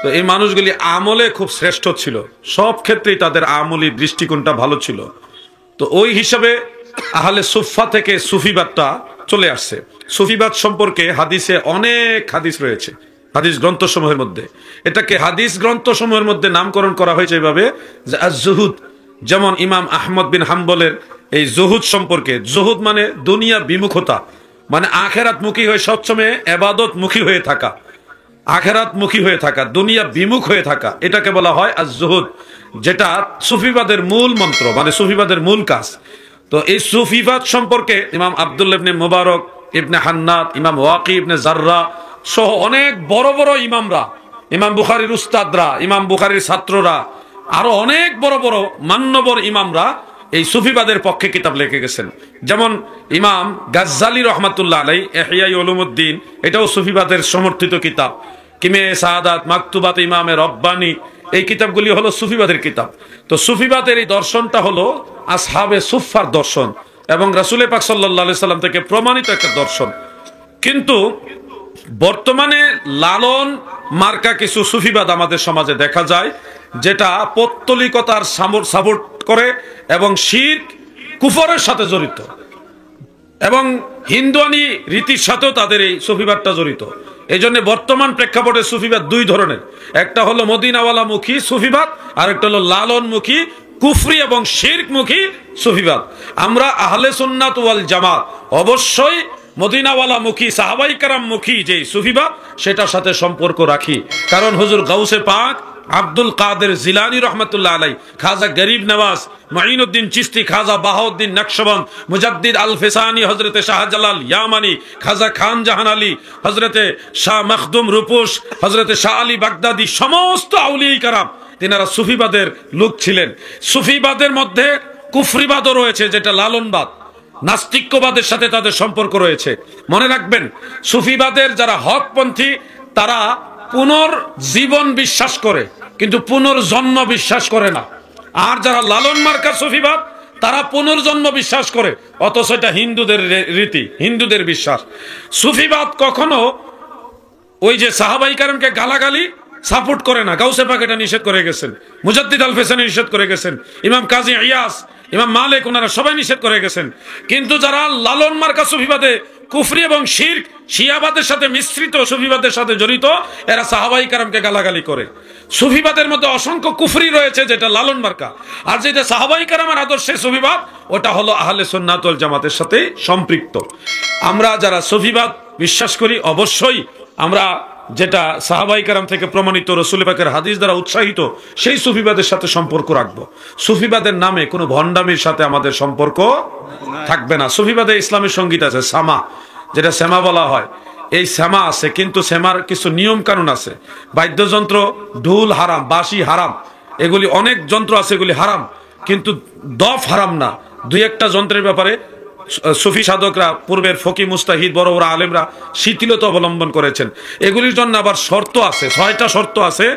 H: তো এই মানুষগুলি আমলে খুব শ্রেষ্ঠ ছিল, সব ক্ষেত্রেই তাদের আমলি দৃষ্টিকোণটা ভালো ছিল। তো ওই হিসাবে আহলে সুফা থেকে সুফিবাদটা চলে আসছে। সুফিবাদ সম্পর্কে হাদিসে অনেক হাদিস রয়েছে, হাদিস গ্রন্থসমূহের মধ্যে। এটাকে হাদিস গ্রন্থসমূহের মধ্যে নামকরণ করা হয়েছে এইভাবে যে আজ-জুহুদ, যেমন ইমাম আহমদ বিন হাম্বলের এই জুহুদ সম্পর্কে। জুহুদ মানে দুনিয়া বিমুখতা, মানে আখেরাত মুখী হয়ে সবসময় ইবাদত মুখী হয়ে থাকা। আখেরাতমুখী হয়ে থাকা, দুনিয়া বিমুখ হয়ে থাকা, এটাকে বলা হয় আজ-জুহুদ, যেটা সুফিবাদের মূল মন্ত্র, মানে সুফিবাদের মূল কাজ। তো এই সুফিবাদ সম্পর্কে ইমাম আব্দুল্লাহ ইবনে মুবারক, ইবনে হান্নাদ, ইমাম ওয়াকি ইবনে জাররা সহ অনেক বড় বড় ইমামরা, ইমাম বুখারীর উস্তাদরা, ইমাম বুখারীর ছাত্ররা, আরো অনেক বড় বড় মান্যবর ইমামরা এই সুফিবাদের পক্ষে কিতাব লিখে গেছেন। যেমন ইমাম গাজ্জালি রহমাতুল্লাহ আলাই ইহয়া উলুমুদ্দিন, এটাও সুফিবাদের সমর্থিত কিতাব। কিমে সাআদাত, মাকতুবাত ইমামে রব্বানি, এই কিতাবগুলি হলো সুফিবাদের কিতাব। তো সুফিবাদের এই দর্শনটা হলো আসহাবে সুফফার দর্শন এবং রাসূল পাক সাল্লাল্লাহু আলাইহি সাল্লাম থেকে প্রমাণিত একটা দর্শন। কিন্তু বর্তমানে লালন মার্কা কিছু সুফিবাদ আমাদের সমাজে দেখা যায়, যেটা পৌত্তলিকতার সাপোর্ট করে এবং শিরক কুফরের সাথে জড়িত, এবং হিন্দুয়ানি রীতির সাথেও তাদের এই সুফিবাদটা জড়িত। এই জন্য বর্তমান প্রেক্ষাপটে সুফিবাদ দুই ধরনের, একটা হলো মদিনাওয়ালামুখী সুফিবাদ, আর একটা হলো লালনমুখী কুফরি এবং শিরকমুখী সুফিবাদ। আমরা আহলে সুন্নাত ওয়াল জামাত অবশ্যই মদিনাওয়ালামুখী সাহাবায়ে কেরামমুখী যে সুফিবাদ, সেটার সাথে সম্পর্ক রাখি। কারণ হুজুর গাউসে পাক আব্দুল কাদের জিলানী রহমতুল্লাহ আলাই, খাজা গরিব নওয়াজ, মুঈনুদ্দিন চিশতি, খাজা বাহাউদ্দিন নকশবন্দ, মুজাদ্দিদ আল ফিসানি, হযরতে শাহজালাল ইয়ামানি, খাজা খান জাহান আলী, হযরতে শাহ মখদুম রূপস, হযরতে শাহ আলী বাগদাদি, সমস্ত আউলিয়া কেরাম তিনারা সুফিবাদের লোক ছিলেন। সুফিবাদের মধ্যে কুফরিবাদও রয়েছে, যেটা লালনবাদ, নাস্তিক্যবাদের সাথে তাদের সম্পর্ক রয়েছে। মনে রাখবেন, সুফিবাদের যারা হকপন্থী তারা পুনর্জীবন বিশ্বাস করে, কিন্তু পুনর্জন্ম বিশ্বাস করে না। আর যারা লালন মার্কা সুফিবাদ তারা পুনর্জন্ম বিশ্বাস করে, অথচ এটা হিন্দুদের রীতি, হিন্দুদের বিশ্বাস। সুফিবাদ কখনো ওই যে সাহাবায়ে কেরামকে গালাগালি সাপোর্ট করে না। গাউসে পাক এটা নিষেধ করে গেছেন, মুজাদ্দিদ আল ফিসানি নিষেধ করে গেছেন, ইমাম কাজী ইয়াস, ইমাম মালিক, ওনারা সবাই নিষেধ করে গেছেন। কিন্তু যারা লালন মার্কা সুফিবাদে কুফরি এবং শিরক শিয়াবাদের সাথে মিশ্রিত সুফিবাদের সাথে জড়িত, এরা সাহাবায়ে কেরামকে গালাগালি করে। সুফিবাদের মধ্যে অসংখ্য কুফরি রয়েছে, যেটা লালন মার্কা, আর যেটা সাহাবায়ে কেরামের আদর্শে সুফিবাদ, ওটা হলো আহলে সুন্নাত ওয়াল জামাতের সাথে সম্পৃক্ত। আমরা যারা সুফিবাদ বিশ্বাস করি, অবশ্যই আমরা যেটা সাহাবায়ে কেরাম থেকে প্রমাণিত, রাসূল পাকের হাদিস দ্বারা উৎসাহিত, সেই সুফিবাদের সাথে সম্পর্ক রাখবো। সুফিবাদের নামে কোনো ভণ্ডামির সাথে আমাদের সম্পর্ক থাকবে না। সুফিবাদে ইসলামের সঙ্গীত আছে, সামা, যেটা সেমা বলা হয়, এই সেমা আছে, কিন্তু সেমার কিছু নিয়ম কানুন আছে। বাদ্যযন্ত্র, ঢোল হারাম, বাঁশি হারাম, এগুলি অনেক যন্ত্র আছে, এগুলি হারাম, কিন্তু দফ হারাম না। দুই একটা যন্ত্রের ব্যাপারে সুফি সাধকরা, পূর্বের ফকি মুস্তাহিদ, বড় বড় আলেমরা শিথিলতা অবলম্বন করেছেন। এগুলির জন্য আবার শর্ত আছে, 6টা শর্ত আছে।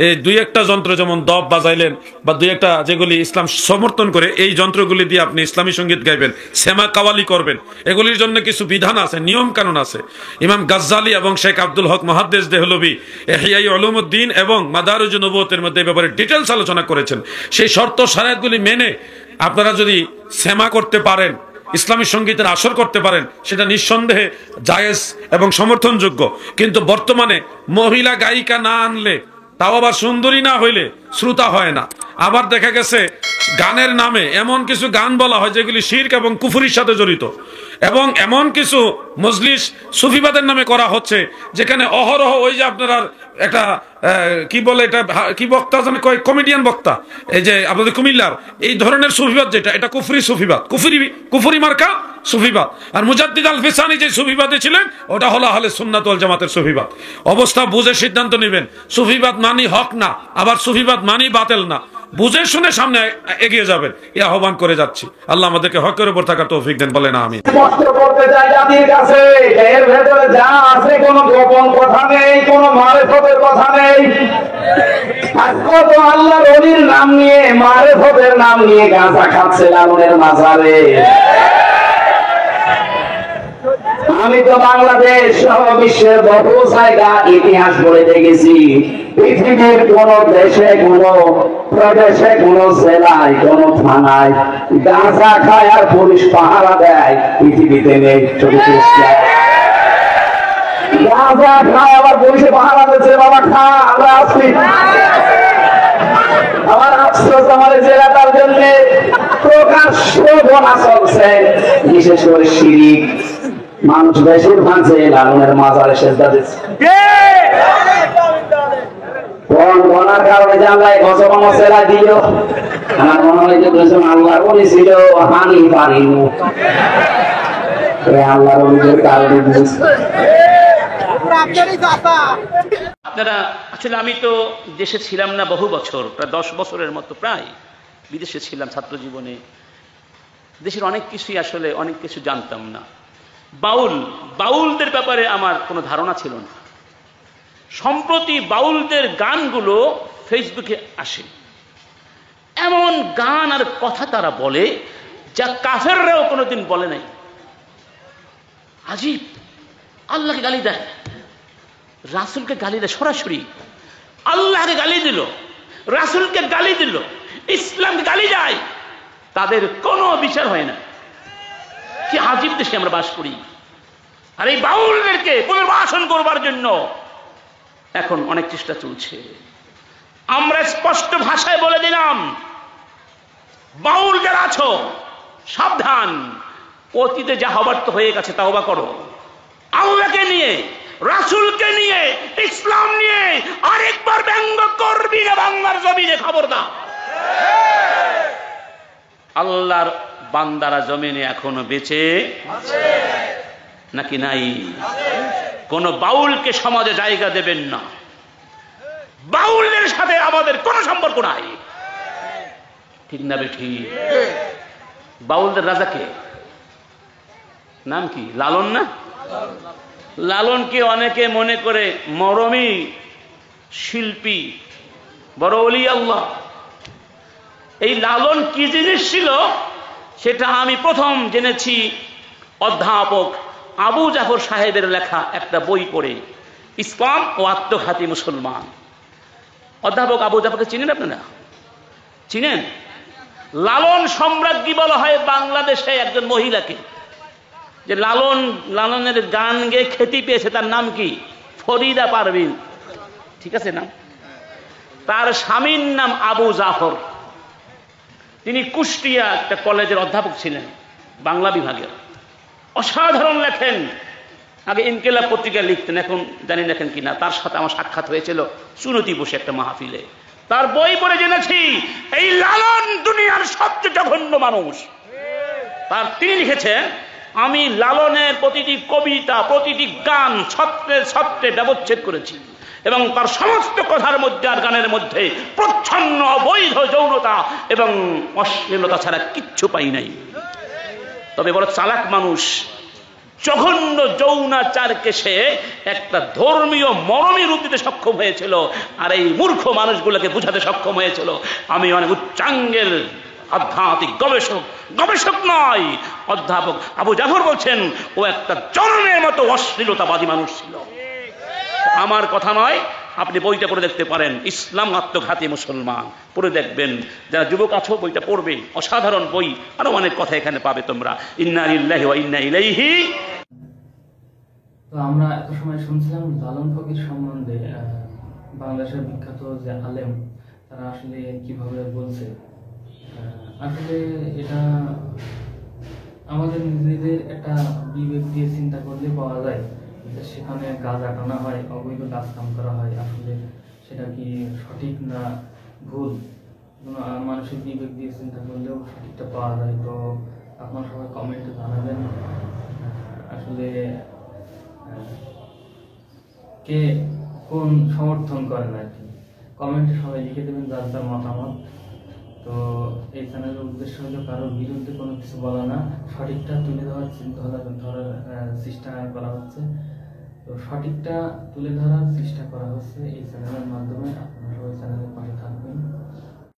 H: এই দুই একটা যন্ত্র যেমন দফ বাজাইলেন, বা দুই একটা যেগুলি ইসলাম সমর্থন করে, এই যন্ত্রগুলি দিয়ে আপনি ইসলামী সঙ্গীত গাইবেন, সেমা কাওয়ালি করবেন, এগুলির জন্য কিছু বিধান আছে, নিয়ম কানুন আছে। ইমাম গাজ্জালি এবং শেখ আব্দুল হক মুহাদ্দিস দেহলভী ইহয়া উলুমুদ্দিন এবং মাদারিজ নবুওয়াতের মধ্যে এই ব্যাপারে ডিটেলস আলোচনা করেছেন। সেই শর্ত শরীয়তগুলি মেনে আপনারা যদি সেমা করতে পারেন, ইসলামী সঙ্গীতের আসর করতে পারেন, সেটা নিঃসন্দেহে জায়েজ এবং সমর্থনযোগ্য। কিন্তু বর্তমানে মহিলা গায়িকা না আনলে, তাও আবার সুন্দরী না হইলে শ্রোতা হয় না। আবার দেখা গেছে গানের নামে এমন কিছু গান বলা হয় যেগুলি শিরক এবং কুফরির সাথে জড়িত, এবং এমন কিছু মজলিস সুফিবাদের নামে করা হচ্ছে, যেখানে অহরহ ওই যে আপনারা একটা কি বলে, এটা কি বক্তা জানে, কমেডিয়ান বক্তা, এই যে আপনাদের কুমিল্লার এই ধরনের সুফিবাদ, যেটা এটা কুফরি সুফিবাদ, কুফরি মার্কা সুফিবাদ। আর মুজাদ্দিদ আল ফিসানি যে সুফিবাদে ছিলেন, ওটা হলো আহলে সুন্নাত ওয়াল জামাতের সুফিবাদ। অবস্থা বুঝে সিদ্ধান্ত নেবেন। সুফিবাদ মানি হক না, আবার সুফিবাদ মানি বাতিল না। বুঝে শুনে সামনে এগিয়ে যাবেন, এই আহ্বান করে যাচ্ছি। আল্লাহ আমাদেরকে হকের উপর থাকার তৌফিক দেন, বলেন আমিন।
E: কষ্ট করতে চাই জাতির কাছে, এর ভেতরে যা আছে কোনো গোপন কথা নেই, কোনো মারেফতের কথা নেই। কত আল্লাহর ওলির নাম নিয়ে, মারেফতের নাম নিয়ে গাঁজা খাচ্ছে লালনের মাজারে। আমি তো বাংলাদেশ সহ বিশ্বের বহু জায়গা ইতিহাস পড়ে দেখেছি, পৃথিবীর কোন দেশে, কোন প্রদেশে, কোন জেলায়, কোন থানায় গাঁজা খায় আর পুলিশ পাহারা দেয় পৃথিবীতে নেই। গাঁজা খায় আবার পুলিশে পাহারা দিচ্ছে, বাবা খা, আমরা আসছি। আমার আফসোস, আমার জেলাটার জন্য প্রকাশ্য গোনা চলছে, বিশেষ করে শিরিক। মানুষ বেশিরভাগ যে লালনের মাজারে সেজদা দিচ্ছে।
J: কোন বনার কারণে যে আল্লাহ গজব আমার সেরা দিল, আমার মনে হয় যে দুজন আল্লাহ বলেছিল হানি পারিনি, আল্লাহর অনুযায়ী কারণে
K: আপনারা আসলে, আমি তো দেশে ছিলাম না বহু বছর, প্রায় 10 বছরের মতো প্রায় বিদেশে ছিলাম ছাত্র জীবনে। দেশের অনেক কিছুই আসলে অনেক কিছু জানতাম না। বাউলদের ব্যাপারে আমার কোনো ধারণা ছিল না। সম্প্রতি বাউলদের গানগুলো ফেসবুকে আসে, এমন গান আর কথা তারা বলে যা কাফেররাও কোনোদিন বলে নাই। আজীব, আল্লাহকে গালি দেয়, রাসূলকে গালি দেয়, সরাসরি আল্লাহকে গালি দিল, রাসূলকে গালি দিল, ইসলামকে গালি দেয়, তাদের কোনো বিচার হয় না। কি আজীব দেশে আমরা বাস করি। আর এই বাউলদেরকে পুনর্বাসন করবার জন্য এখন অনেক চেষ্টা চলছে। আমরা স্পষ্ট ভাষায় বলে দিলাম, বাউল যারা আছো সাবধান, অতীতে যা হবার তো হয়ে গেছে, তাওবা করো। আল্লাহকে নিয়ে, রাসূলকে নিয়ে, ইসলাম নিয়ে আরেকবার ব্যঙ্গ করবি না বাংলার জমিনে, খবরদার। আল্লাহর বান্দারা জমিনে এখনো বেঁচে আছে নাকি নাই? কোন বাউলকে সমাজে জায়গা দেবেন না। বাউলদের সাথে আমাদের কোনো সম্পর্ক নাই, ঠিক না বেঠি? বাউলদের রাজাকে নাম কি? লালন না? লালনকে অনেকে মনে করে মরমী শিল্পী, বড় ওলি আল্লাহ। এই লালন কি জিনিস ছিল সেটা আমি প্রথম জেনেছি অধ্যাপক আবু জাফর সাহেবের লেখা একটা বই পড়ে, ইসলাম ও আত্মঘাতী মুসলমান। অধ্যাপক আবু জাফরকে চিনেন আপনারা? চিনেন? লালন সম্রাজ্ঞী বলা হয় বাংলাদেশে একজন মহিলাকে, যে লালনের গান গেয়ে খ্যাতি পেয়েছে। তার নাম কি? ফরিদা পারভিন, ঠিক আছে নাম? তার স্বামীর নাম আবু জাফর। তিনি কুষ্টিয়া একটা কলেজের অধ্যাপক ছিলেন, বাংলা বিভাগের। অসাধারণ লেখেন। আগে ইনকিলাব পত্রিকায় লিখতেন, এখন জানি লেখেন কিনা। তার সাথে আমার সাক্ষাৎ হয়েছিল সুনতি বসে একটা মাহফিলে। তার বই পড়ে জেনেছি এই লালন দুনিয়ার সবচেয়ে জঘন্য মানুষ। তিনি লিখেছেন, আমি লালনের প্রতিটি কবিতা, প্রতিটি গান ছত্রে ছত্রে ব্যবচ্ছেদ করেছি এবং তার সমস্ত কথার মধ্যে আর গানের মধ্যে প্রচ্ছন্ন অবৈধ যৌনতা এবং অশ্লীলতা ছাড়া কিচ্ছু পাই নাই। তবে বড় চালাক মানুষ, জঘন্য যৌনাচারকে সে একটা ধর্মীয় মরমী রূপ দিতে সক্ষম হয়েছিল, আর এই মূর্খ মানুষগুলোকে বুঝাতে সক্ষম হয়েছিল আমি অনেক উচ্চাঙ্গের আধ্যাত্মিক গবেষক নয়। অধ্যাপক আবু জাফর বলছেন ও একটা জন্মের মতো অশ্লীলতাবাদী মানুষ ছিল। আমার কথা নয়, আপনি বইটা পড়ে দেখতে পারেন, ইসলাম আত্মঘাতী মুসলমান, পড়ে দেখবেন। যারা যুবক আছো বইটা পড়বে, অসাধারণ বই। আরো অনেক কথা এখানে পাবে তোমরা। ইন্না লিল্লাহি ওয়া ইন্না ইলাইহি।
A: তো আমরা এত সময় শুনছিলাম লালন ফকির সম্বন্ধে, বাংলাদেশের বিখ্যাত যে আলেম তারা আসলে কিভাবে বলছে। আসলে এটা আমাদের নিজেদের একটা বিবেক দিয়ে চিন্তা করলে পাওয়া যায় যে সেখানে গাঁজা টানা হয়, অবৈধ কাজ কাম করা হয়, আসলে সেটা কি সঠিক না ভুল, মানুষের বিবেক দিয়ে চিন্তা করলেও সঠিকটা পাওয়া যায়। তো আপনারা সবাই কমেন্টে জানাবেন আসলে কে কোন সমর্থন করেন আর কি। কমেন্টে সবাই লিখে দেবেন যার যার মতামত। তো এই চ্যানেলের উদ্দেশ্য হলো কারোর বিরুদ্ধে কোনো কিছু বলা না, সঠিকটা তুলে ধরার চেষ্টা করা হচ্ছে। তো সঠিকটা তুলে ধরার চেষ্টা করা হচ্ছে এই চ্যানেলের মাধ্যমে। আপনারা